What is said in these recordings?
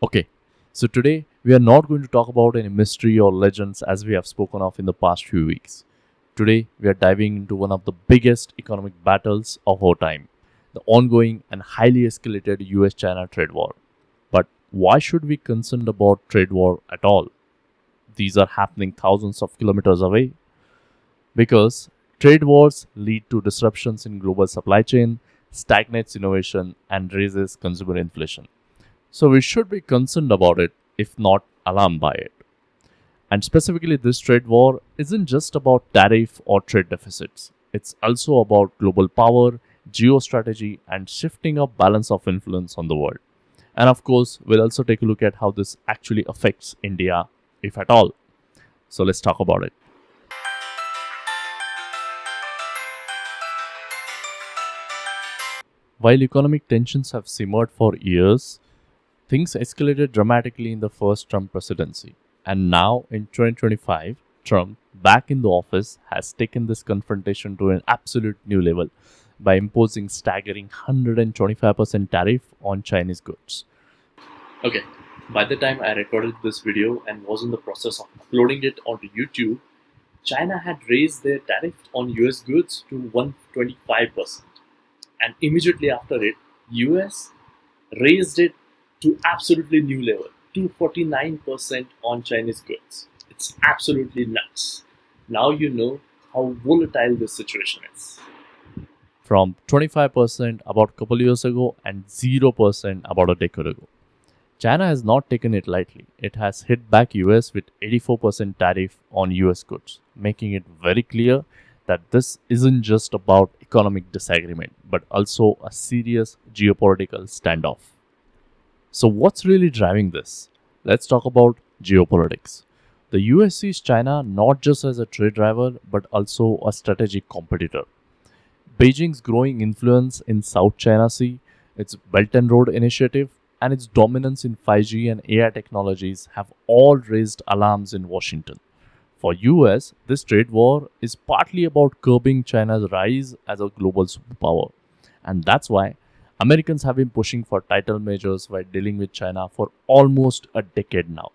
Okay, so today we are not going to talk about any mystery or legends as we have spoken of in the past few weeks. Today we are diving into one of the biggest economic battles of our time, the ongoing and highly escalated US China trade war. But why should we be concerned about trade war at all? These are happening thousands of kilometers away because trade wars lead to disruptions in global supply chain, stagnates innovation and raises consumer inflation. So we should be concerned about it, if not alarmed by it. And specifically, this trade war isn't just about tariff or trade deficits. It's also about global power, geostrategy, and shifting of balance of influence on the world. And of course, we'll also take a look at how this actually affects India, if at all. So let's talk about it. While economic tensions have simmered for years, things escalated dramatically in the first Trump presidency. And now, in 2025, Trump, back in the office, has taken this confrontation to an absolute new level by imposing staggering 125% tariff on Chinese goods. Okay, by the time I recorded this video and was in the process of uploading it onto YouTube, China had raised their tariff on US goods to 125%. And immediately after it, US raised it to absolutely new level, 249% on Chinese goods. It's absolutely nuts. Now you know how volatile this situation is. From 25% about a couple years ago and 0% about a decade ago. China has not taken it lightly. It has hit back US with 84% tariff on US goods, making it very clear that this isn't just about economic disagreement, but also a serious geopolitical standoff. So, what's really driving this? Let's talk about geopolitics. The US sees China not just as a trade driver, but also a strategic competitor. Beijing's growing influence in South China Sea, its Belt and Road Initiative, and its dominance in 5G and AI technologies have all raised alarms in Washington. For US, this trade war is partly about curbing China's rise as a global superpower. And that's why Americans have been pushing for tighter measures while dealing with China for almost a decade now.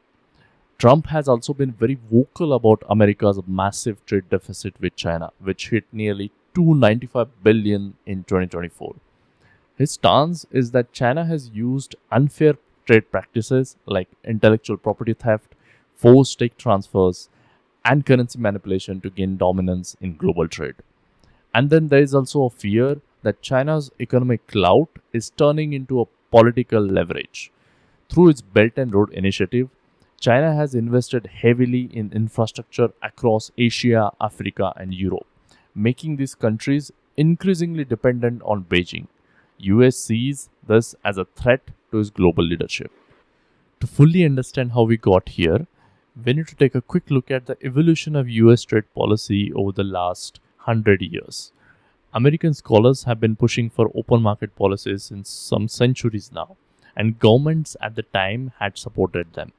Trump has also been very vocal about America's massive trade deficit with China, which hit nearly 295 billion in 2024. His stance is that China has used unfair trade practices like intellectual property theft, forced tech transfers, and currency manipulation to gain dominance in global trade. And then there is also a fear that China's economic clout is turning into a political leverage. Through its Belt and Road Initiative, China has invested heavily in infrastructure across Asia, Africa, and Europe, making these countries increasingly dependent on Beijing. US sees this as a threat to its global leadership. To fully understand how we got here, we need to take a quick look at the evolution of US trade policy over the last 100 years. American scholars have been pushing for open market policies since some centuries now, and governments at the time had supported them.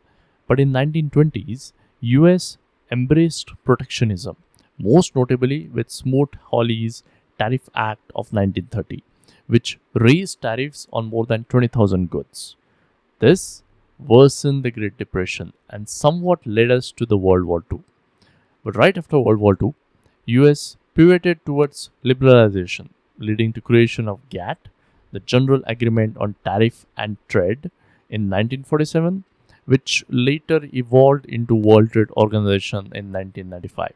But in 1920s, US embraced protectionism, most notably with Smoot-Hawley's Tariff Act of 1930, which raised tariffs on more than 20,000 goods. This worsened the Great Depression and somewhat led us to the World War II. But right after World War II, US pivoted towards liberalization, leading to creation of GATT, the General Agreement on Tariff and Trade, in 1947, which later evolved into World Trade Organization in 1995.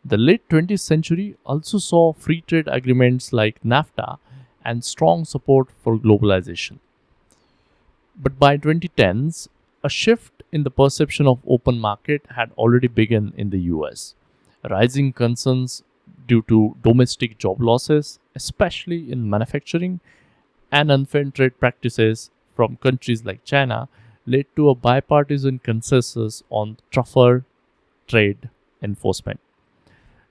The late 20th century also saw free trade agreements like NAFTA and strong support for globalization. But by 2010s, a shift in the perception of open market had already begun in the US. Rising concerns due to domestic job losses, especially in manufacturing, and unfair trade practices from countries like China led to a bipartisan consensus on tougher trade enforcement.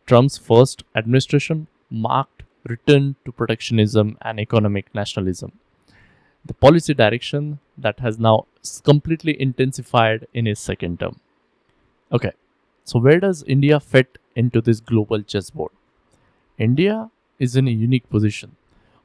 Trump's first administration marked return to protectionism and economic nationalism, the policy direction that has now completely intensified in his second term. Okay, so where does India fit into this global chessboard? India is in a unique position.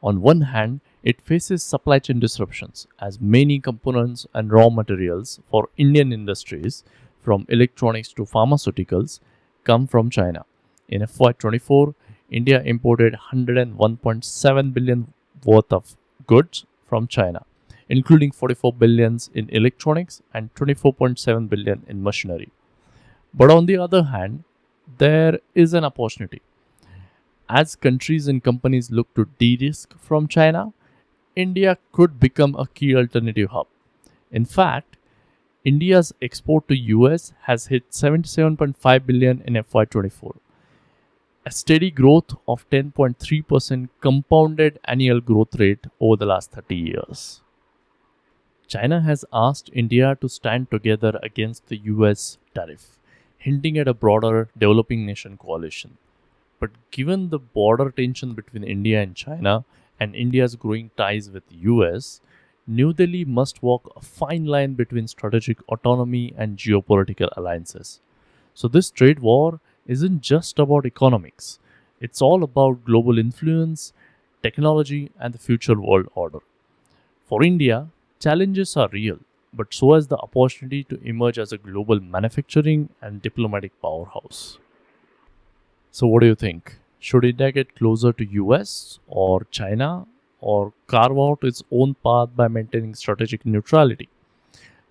On one hand, It faces supply chain disruptions as many components and raw materials for Indian industries, from electronics to pharmaceuticals, come from China. In FY24, India imported 101.7 billion worth of goods from China, including 44 billions in electronics and 24.7 billion in machinery. But on the other hand, there is an opportunity. As countries and companies look to de-risk from China, India could become a key alternative hub. In fact, India's export to US has hit 77.5 billion in FY24, a steady growth of 10.3% compounded annual growth rate over the last 30 years. China has asked India to stand together against the US tariff, hinting at a broader developing nation coalition. But given the border tension between India and China and India's growing ties with the US, New Delhi must walk a fine line between strategic autonomy and geopolitical alliances. So this trade war isn't just about economics. It's all about global influence, technology, and the future world order. For India, challenges are real, but so is the opportunity to emerge as a global manufacturing and diplomatic powerhouse. So what do you think? Should India get closer to US or China or carve out its own path by maintaining strategic neutrality?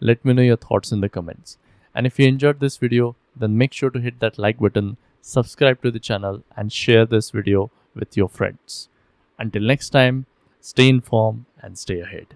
Let me know your thoughts in the comments. And if you enjoyed this video, then make sure to hit that like button, subscribe to the channel and share this video with your friends. Until next time, stay informed and stay ahead.